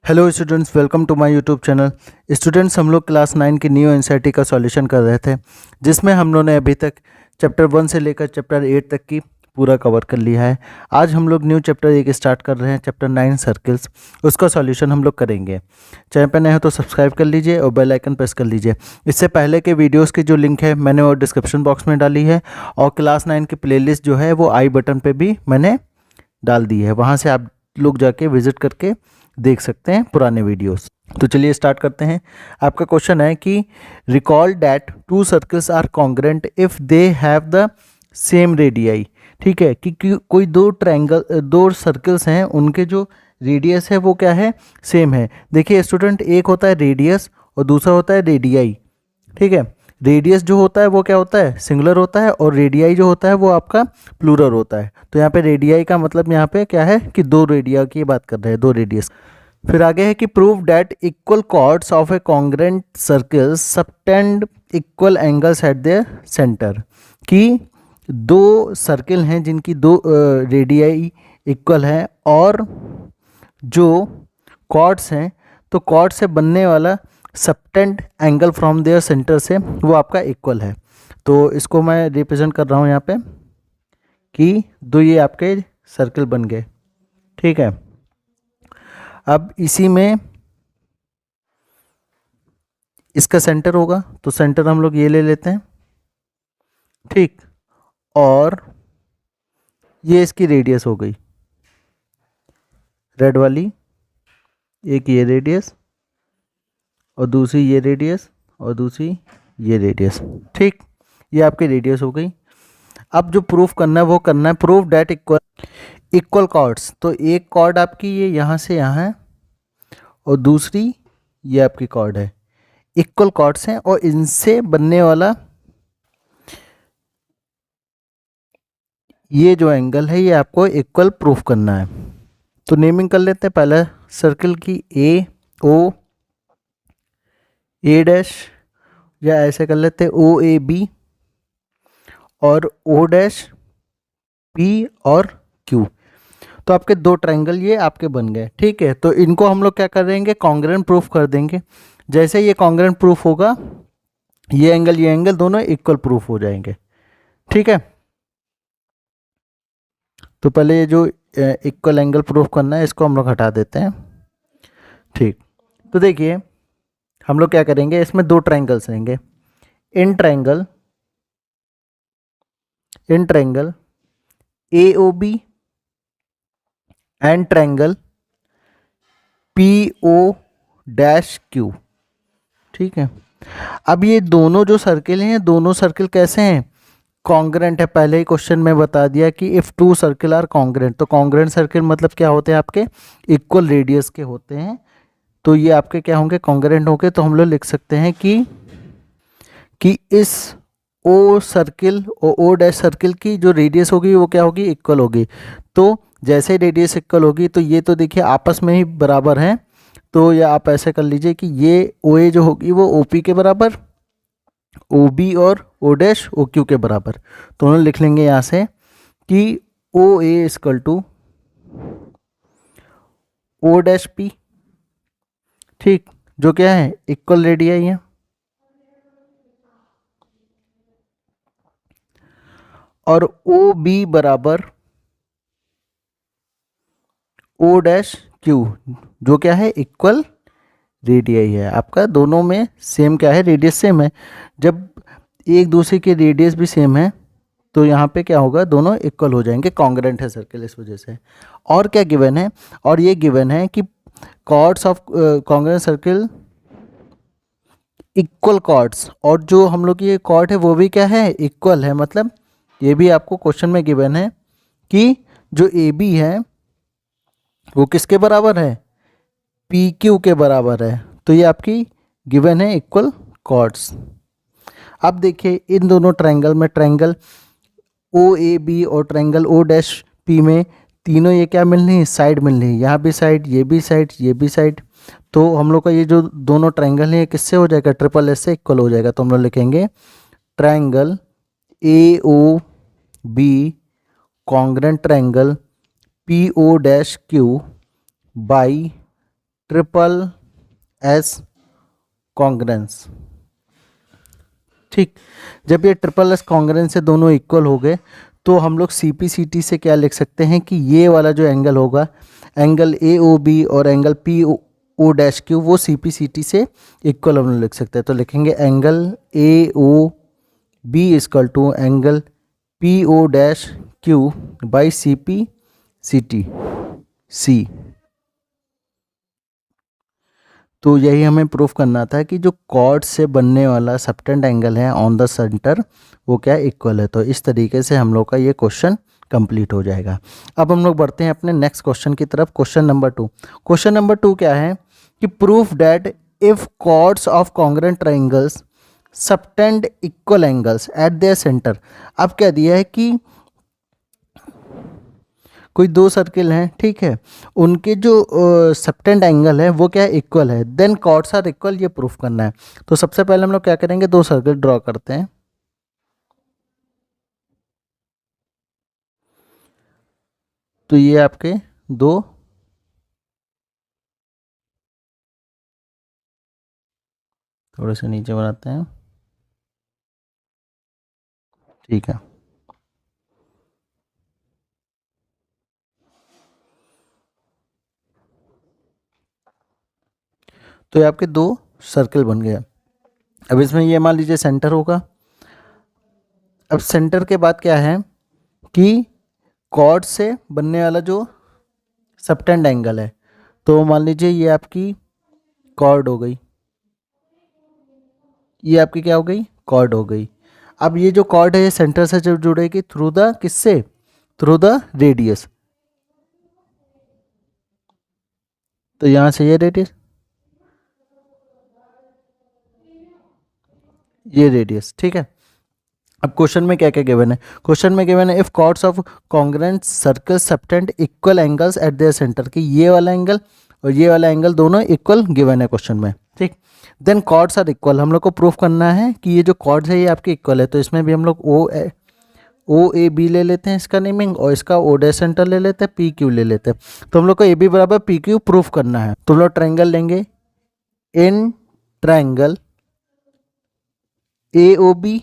Hello students, welcome to my YouTube channel. Students, हम लोग class 9 की न्यू एनसीईआरटी का सॉल्यूशन कर रहे थे, जिसमें हम लोगों ने अभी तक चैप्टर 1 से लेकर चैप्टर 8 तक की पूरा कवर कर लिया है। आज हम लोग न्यू चैप्टर 1 स्टार्ट कर रहे हैं, चैप्टर 9 सर्कल्स। उसका सॉल्यूशन हम लोग करेंगे। चैनल पर नए हो तो सब्सक्राइब कर लीजिए और बेल आइकन प्रेस कर लीजिए। इससे पहले के वीडियोज़ की जो लिंक है मैंने वो डिस्क्रिप्शन बॉक्स में डाली है, और क्लास 9 की प्लेलिस्ट जो है वो आई बटन पर भी मैंने डाल दी है। वहाँ से आप लोग जाके विजिट करके देख सकते हैं पुराने वीडियोस। तो चलिए स्टार्ट करते हैं। आपका क्वेश्चन है कि recall that two circles are congruent if they have the same radii. ठीक है कि कोई दो सर्कल्स हैं, उनके जो रेडियस है वो क्या है, सेम है। देखिए स्टूडेंट, एक होता है रेडियस और दूसरा होता है रेडियाई। ठीक है, रेडियस जो होता है वो क्या होता है, सिंगुलर होता है, और रेडियाई जो होता है वो आपका प्लूरल होता है। तो यहाँ पे रेडियाई का मतलब यहाँ पे क्या है कि दो रेडिया की बात कर रहे हैं, दो रेडियस। फिर आगे है कि prove that equal chords of a congruent circle subtend equal angles at their centre. कि दो सर्किल हैं जिनकी दो रेडियाई इक्वल है, और जो कॉर्ड्स हैं, तो कॉर्ड से बनने वाला subtend angle from their centre से वो आपका इक्वल है। तो इसको मैं रिप्रेजेंट कर रहा हूँ यहाँ पे कि दो ये आपके सर्कल बन गए। ठीक है, अब इसी में इसका सेंटर होगा, तो सेंटर हम लोग ये ले लेते हैं। ठीक, और ये इसकी रेडियस हो गई, रेड वाली। एक ये रेडियस और दूसरी ये रेडियस और दूसरी ये रेडियस। ठीक, ये आपकी रेडियस हो गई। अब जो प्रूफ करना है वो करना है, प्रूफ डैट इक्वल कॉर्ड्स। तो एक कॉर्ड आपकी ये यहाँ से यहाँ है और दूसरी ये आपकी कॉर्ड है, इक्वल कॉर्ड्स हैं, और इनसे बनने वाला ये जो एंगल है ये आपको इक्वल प्रूफ करना है। तो नेमिंग कर लेते हैं पहले सर्कल की, ए ओ ए डैश, या ऐसे कर लेते हैं ओ ए बी, और ओ डैश पी और क्यू। तो आपके दो ट्रायंगल ये आपके बन गए। ठीक है, तो इनको हम लोग क्या करेंगे, कॉन्ग्रेंट प्रूफ कर देंगे। जैसे ये कॉन्ग्रेंट प्रूफ होगा, ये एंगल दोनों इक्वल प्रूफ हो जाएंगे। ठीक है, तो पहले ये जो इक्वल एंगल प्रूफ करना है इसको हम लोग हटा देते हैं। ठीक, तो देखिए हम लोग क्या करेंगे, इसमें दो ट्रायंगल्स रहेंगे, इन triangle A O B and triangle P O dash Q. ठीक है, अब ये दोनों जो सर्किल हैं, दोनों सर्किल कैसे हैं, कॉन्ग्रेंट है। पहले ही क्वेश्चन में बता दिया कि if two circle are congruent. तो कॉन्ग्रेंट सर्किल मतलब क्या होते हैं, आपके इक्वल रेडियस के होते हैं। तो ये आपके क्या होंगे, कॉन्ग्रेंट होंगे। तो हम लोग लिख सकते हैं कि इस ओ सर्किल और ओ डैश सर्किल की जो रेडियस होगी वो क्या होगी, इक्वल होगी। तो जैसे रेडियस इक्वल होगी तो ये तो देखिए आपस में ही बराबर हैं। तो या आप ऐसे कर लीजिए कि ये ओ ए जो होगी वो ओ पी के बराबर, ओ बी और ओ डैश ओ क्यू के बराबर। तो उन्हें लिख लेंगे यहाँ से कि O A equal to O dash P. ठीक, जो क्या है, इक्वल रेडियाई है। और ओ बी बराबर ओ डैश क्यू, जो क्या है, इक्वल रेडियाई है। आपका दोनों में सेम क्या है, रेडियस सेम है। जब एक दूसरे के रेडियस भी सेम है तो यहाँ पे क्या होगा, दोनों इक्वल हो जाएंगे, कॉन्ग्रेंट है सर्किल इस वजह से। और क्या गिवन है, और ये गिवन है कि chords of congruent circle equal chords, और जो हम लोग की ये कॉर्ड है वो भी क्या है, इक्वल है। मतलब ये भी आपको क्वेश्चन में गिवन है कि जो ए बी है वो किसके बराबर है, पी क्यू के बराबर है। तो ये आपकी गिवन है इक्वल कॉर्ड्स। अब देखिए इन दोनों ट्रायंगल में, ट्रायंगल ओ ए बी और ट्रायंगल ओ डैश पी में, तीनों ये क्या मिल रही है, साइड मिल रही है। यहाँ भी साइड, ये भी साइड, ये भी साइड। तो हम लोग का ये जो दोनों ट्रायंगल है किससे हो जाएगा, ट्रिपल एस से इक्वल हो जाएगा। तो हम लोग लिखेंगे triangle A O B congruent triangle P O dash Q by triple S congruence. ठीक, जब ये ट्रिपल एस कॉन्ग्रेंस से दोनों इक्वल हो गए तो हम लोग CPCT से क्या लिख सकते हैं कि ये वाला जो एंगल होगा, एंगल AOB और एंगल PO' वो CPCT से इक्वल हम लोग लिख सकते हैं। तो लिखेंगे angle AOB equal to angle PO' by CPCT C। तो यही हमें प्रूफ करना था कि जो कॉर्ड से बनने वाला सबटेंड एंगल है ऑन द सेंटर वो क्या इक्वल है। तो इस तरीके से हम लोग का ये क्वेश्चन कंप्लीट हो जाएगा। अब हम लोग बढ़ते हैं अपने नेक्स्ट क्वेश्चन की तरफ। Question number 2। क्वेश्चन नंबर 2 क्या है कि proof that if chords of congruent triangles subtend equal angles at their centre. अब क्या दिया है कि कोई दो सर्किल हैं, ठीक है, उनके जो सबटेंड एंगल है वो क्या है इक्वल है, देन कॉर्ड्स आर इक्वल, ये प्रूफ करना है। तो सबसे पहले हम लोग क्या करेंगे, दो सर्किल ड्रॉ करते हैं। तो ये आपके दो थोड़े से नीचे बनाते हैं, ठीक है। तो ये आपके दो सर्कल बन गया। अब इसमें ये मान लीजिए सेंटर होगा। अब सेंटर के बाद क्या है कि कॉर्ड से बनने वाला जो सबटेंड एंगल है, तो मान लीजिए ये आपकी कॉर्ड हो गई, ये आपकी क्या हो गई, कॉर्ड हो गई। अब ये जो कॉर्ड है ये सेंटर से जब जुड़ेगी थ्रू द किससे, थ्रू द रेडियस। तो यहां से ये रेडियस, ये रेडियस, ठीक है। अब क्वेश्चन में क्या क्या गिवन है, क्वेश्चन में गिवन है if chords of congruent circle subtend equal angles at their centre, कि ये वाला एंगल और ये वाला एंगल दोनों इक्वल गिवन है क्वेश्चन में, ठीक। देन कॉर्ड्स आर इक्वल, हम लोग को प्रूफ करना है कि ये जो कॉर्ड्स है ये आपके इक्वल है। तो इसमें भी हम लोग OAB ले लेते हैं इसका नेमिंग, और इसका O' सेंटर ले लेते हैं, PQ ले लेते हैं। तो हम लोग को AB बराबर PQ प्रूफ करना है। तो हम लोग ट्रायंगल लेंगे, in triangle AOB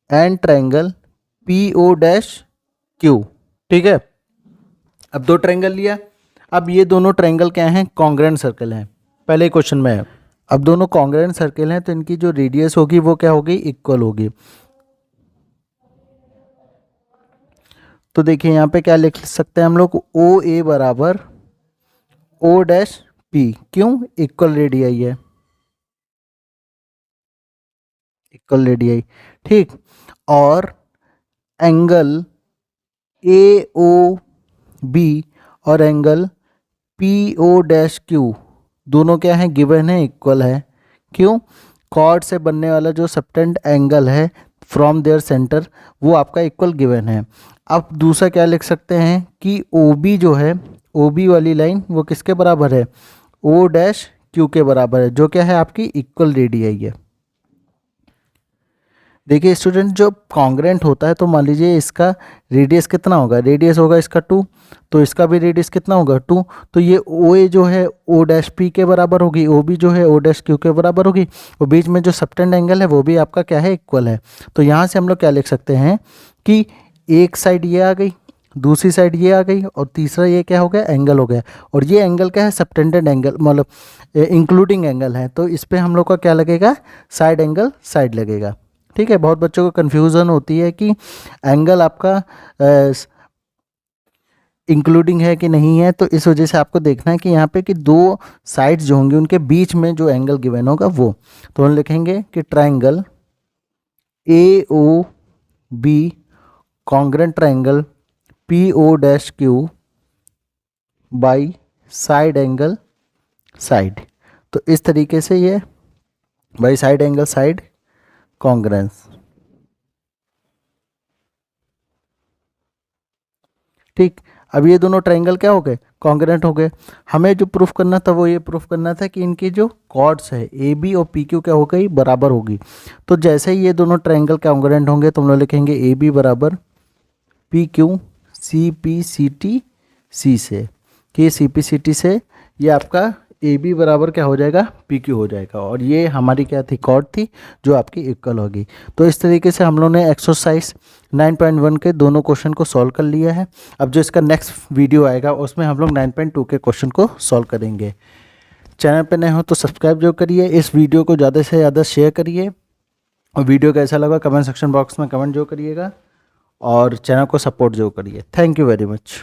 and triangle PO', ठीक है। अब दो ट्रायंगल लिया। अब ये दोनों ट्रायंगल क्या हैं, कॉन्ग्रुएंट सर्कल हैं, पहले क्वेश्चन में है। अब दोनों कॉन्ग्रुएंट सर्कल हैं तो इनकी जो रेडियस होगी वो क्या होगी, इक्वल होगी। तो देखिए यहाँ पे क्या लिख सकते हैं हम लोग, OA बराबर O', क्यों, इक्वल रेडियाई है, इक्वल रेडियाई, ठीक। और एंगल AOB और एंगल PO', दोनों क्या है, गिवन है, इक्वल है। क्यों, कॉर्ड से बनने वाला जो सबटेंड एंगल है फ्रॉम देयर सेंटर वो आपका इक्वल गिवन है। अब दूसरा क्या लिख सकते हैं कि OB जो है, OB वाली लाइन वो किसके बराबर है, O', के बराबर है, जो क्या है आपकी इक्वल रेडियाई है। देखिए स्टूडेंट, जो कॉन्ग्रुएंट होता है तो मान लीजिए इसका रेडियस कितना होगा, रेडियस होगा इसका 2, तो इसका भी रेडियस कितना होगा 2। तो ये OA जो है O', के बराबर होगी, OB जो है O', के बराबर होगी, और बीच में जो सबटेंड एंगल है वो भी आपका क्या है, इक्वल है। तो यहाँ से हम लोग क्या लिख सकते हैं कि एक साइड ये आ गई, दूसरी साइड ये आ गई, और तीसरा ये क्या हो गया, एंगल हो गया। और ये एंगल क्या है, सबटेंडेड एंगल, मतलब इंक्लूडिंग एंगल है। तो इस पर हम लोग का क्या लगेगा, साइड एंगल साइड लगेगा, ठीक है। बहुत बच्चों को कन्फ्यूज़न होती है कि एंगल आपका इंक्लूडिंग है कि नहीं है, तो इस वजह से आपको देखना है कि यहाँ पे कि दो साइड्स जो होंगे उनके बीच में जो एंगल गिवन होगा वो। तो हम लिखेंगे कि triangle AOB congruent triangle PO' by side angle side. तो इस तरीके से ये by side angle side congruence, ठीक। अब ये दोनों ट्रायंगल क्या हो गए, कॉन्ग्रुएंट हो गए। हमें जो प्रूफ करना था वो ये प्रूफ करना था कि इनकी जो कॉर्ड्स है AB और PQ क्या हो गई, बराबर होगी। तो जैसे ही ये दोनों ट्रायंगल कॉन्ग्रुएंट होंगे तो हम लोग लिखेंगे AB बराबर PQ CPCT C से, कि CPCT से ये आपका AB बराबर क्या हो जाएगा, PQ हो जाएगा, और ये हमारी क्या थी, कॉर्ड थी, जो आपकी इक्वल होगी। तो इस तरीके से हम लोगों ने एक्सरसाइज 9.1 के दोनों क्वेश्चन को सॉल्व कर लिया है। अब जो इसका नेक्स्ट वीडियो आएगा उसमें हम लोग 9.2 के क्वेश्चन को सॉल्व करेंगे। चैनल पे नए हो तो सब्सक्राइब जो करिए, इस वीडियो को ज़्यादा से ज़्यादा शेयर करिए, और वीडियो कैसा लगा कमेंट सेक्शन बॉक्स में कमेंट जो करिएगा, और चैनल को सपोर्ट जो करिए। Thank you very much.